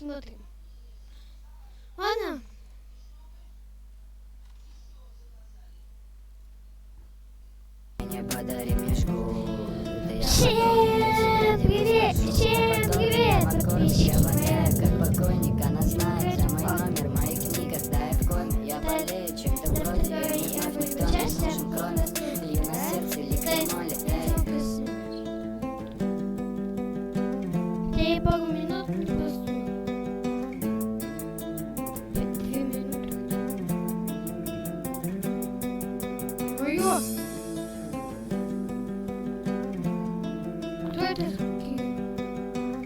посмотрим. Ладно? Не подари мне шкуру. Всем привет, Я подписчики. воняю, как покойник, она знает за мой номер в моих книгах, да и в коме. Я болею чем-то вроде, и мне вновь никто не нужен, кроме лью на сердце ликомоли, эй. Я пару минут просто. 2 минуты. Ой-ё! Кто это такие?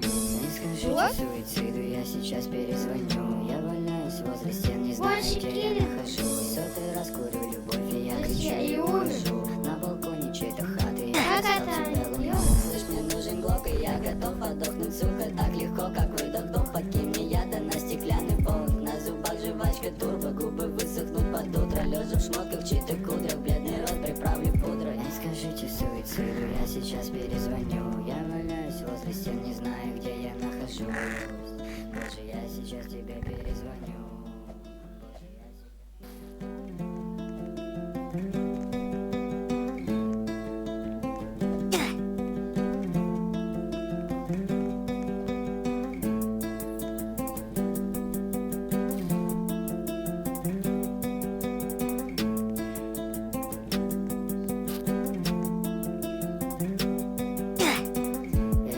Не скажите суициду, я сейчас перезвоню. Я валяюсь возле стен, не знаю, где я нахожусь. Сотый раз курю любовь, и я кричу и ухожу. На балконе чьей-то хаты, я достал тебя луну. Слышь, мне нужен глок, и я готов подохнуть, сука. Так легко, как выдох, вдох, подкинь мне яда на стеклянный пол. На зубах жвачка, турбо, губы высохнут под утро. Лежа в шмотках, чьих-то кудрях, бледный рот приправлю пудрой. Не скажите суициду, я сейчас перезвоню. Я валяюсь возле стен, не знаю, где я нахожусь. Боже, я сейчас тебе перезвоню. Боже, я сейчас...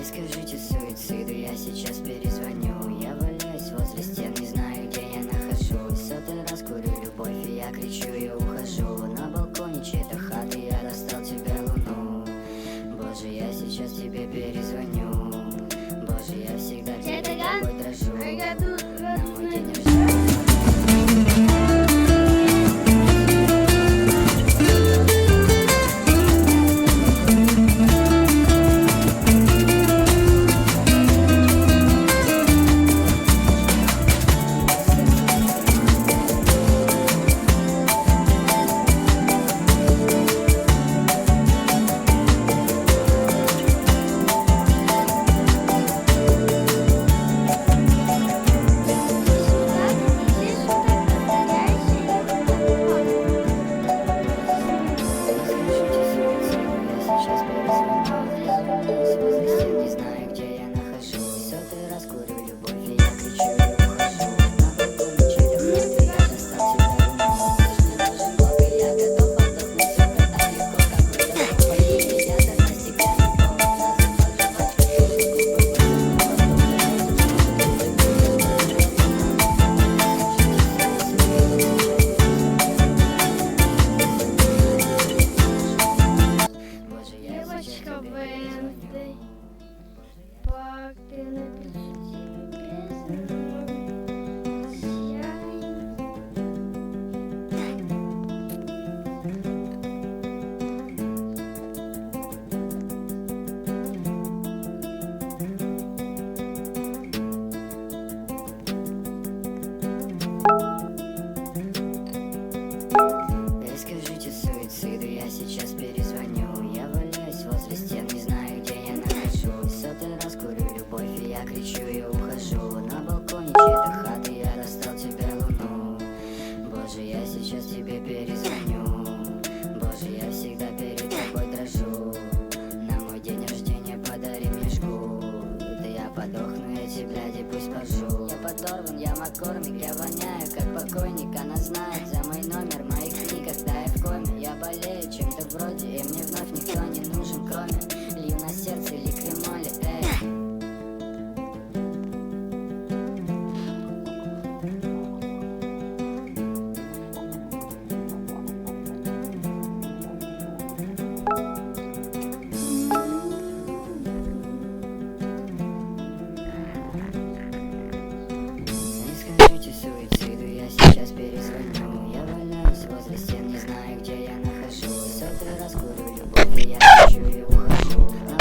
Скажите суициду, я сейчас перезвоню. Я валяюсь возле стен, не знаю, где я нахожусь. Сотый раз курю любовь, и я кричу и ухожу. На балконе чьей-то хаты, я достал тебе луну. Боже, я сейчас тебе перезвоню. Боже, я всегда перед тобой дрожу. На мой день рождения. Девочка Венды, как ты напишите песню, Скажите суициду, я сейчас перезвоню. Я валяюсь возле стен, не знаю, где я нахожусь. Сотый раз курю любовь, и я кричу и ухожу. На балконе чьей-то хаты, я достал тебе луну. Боже, я сейчас тебе перезвоню. Боже, я всегда перед тобой дрожу. На мой день рождения подари мне шкуру. Да я подохну, эти бляди пусть пожу. Я подорван, я маккормик, я воняю, как покойник. Она знает за мой номер в моих книгах, да и в коме. Я болею чем-то вроде, и мне вновь никто не нужен, кроме лью на сердце ликомоли, эй. Не скажите суициду, я сейчас перезвоню. Я валяюсь возле стен, не знаю, где я нахожусь. Сотый раз курю любовь, и я кричу и ухожу. На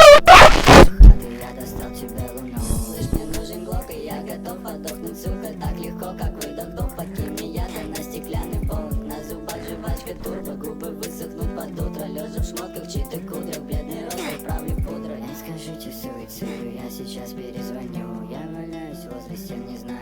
хаты, я достал тебе луну. Слышь, мне нужен глок, и я готов подохнуть, сука. Так легко, как выдох, вдох, подкинь мне яда на стеклянный пол. На зубах жвачка, турбо, губы высохнут под утро. Лежа в шмотках, чьих-то кудрях, бледный рот приправлю пудрой. Не скажите суициду, я сейчас перезвоню. Я валяюсь возле стен, не знаю.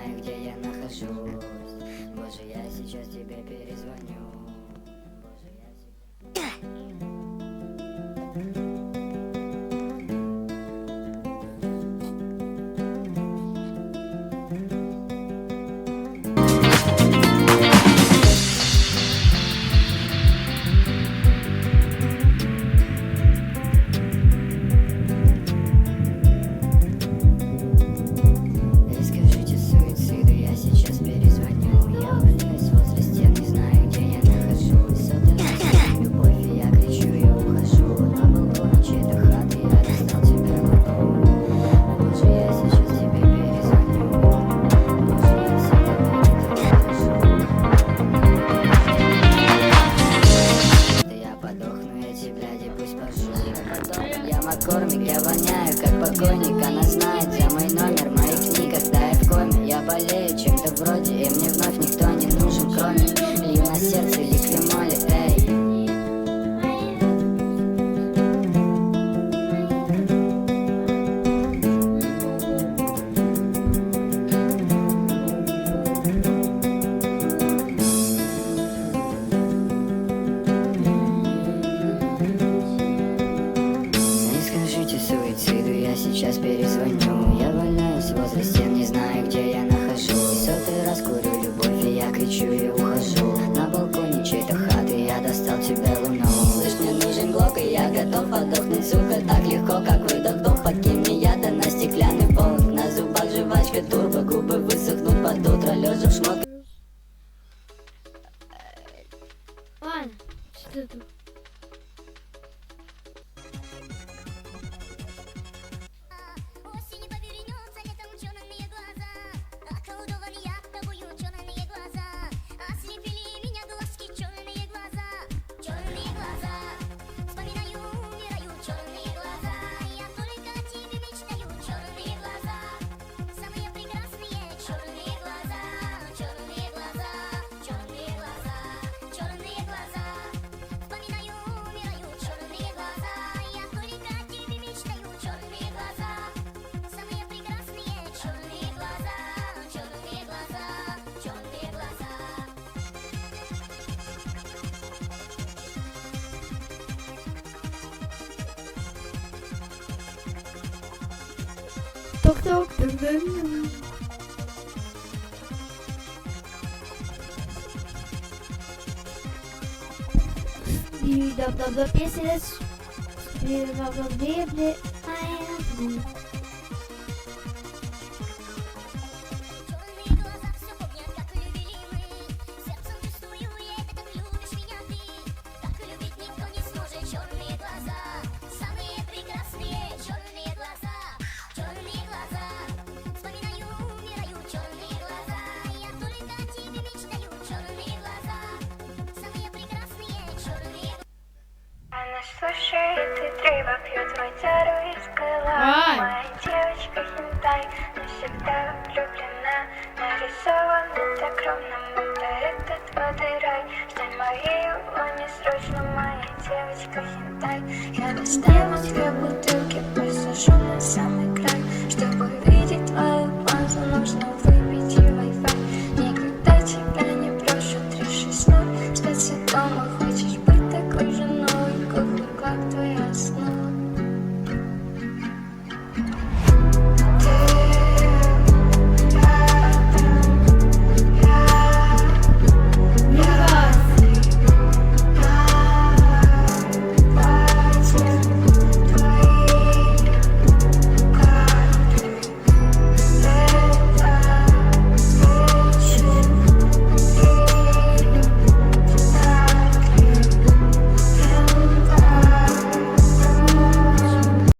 это? Осенью повернется летом черные глаза, околдован я тобою черные глаза, ослепили меня глазки черные глаза, вспоминаю, умираю черные глаза, я только о тебе мечтаю черные глаза, самые прекрасные черные глаза, черные глаза, черные глаза, черные глаза, вспоминаю, умираю черные глаза, я только о тебе мечтаю черные глаза. Самые прекрасные черные глаза, черные глаза, черные глаза. Ток-ток. И да песня с первого Библии. Черные глаза все помнят, как любили мы. Сердцем чувствую, я это так любишь меня ты. Так любить никто не сможет. Черные глаза, самые прекрасные черные глаза, черные глаза. Вспоминаю, умираю черные глаза. Я только о тебе мечтаю черные глаза. Самые прекрасные черные глаза. Она слушает и трива пьет водяру из крыла. Ай! Моя девочка хентай навсегда влюблена. Нарисована так ровно, будто этот водорай. Стань моей, о, несрочно, моя девочка хентай. Я достану тебе бутылки, посажу на самый край. Чтобы увидеть твою базу, нужно выбить и Wi-Fi. Никогда тебя не брошу, 360 спецдомов.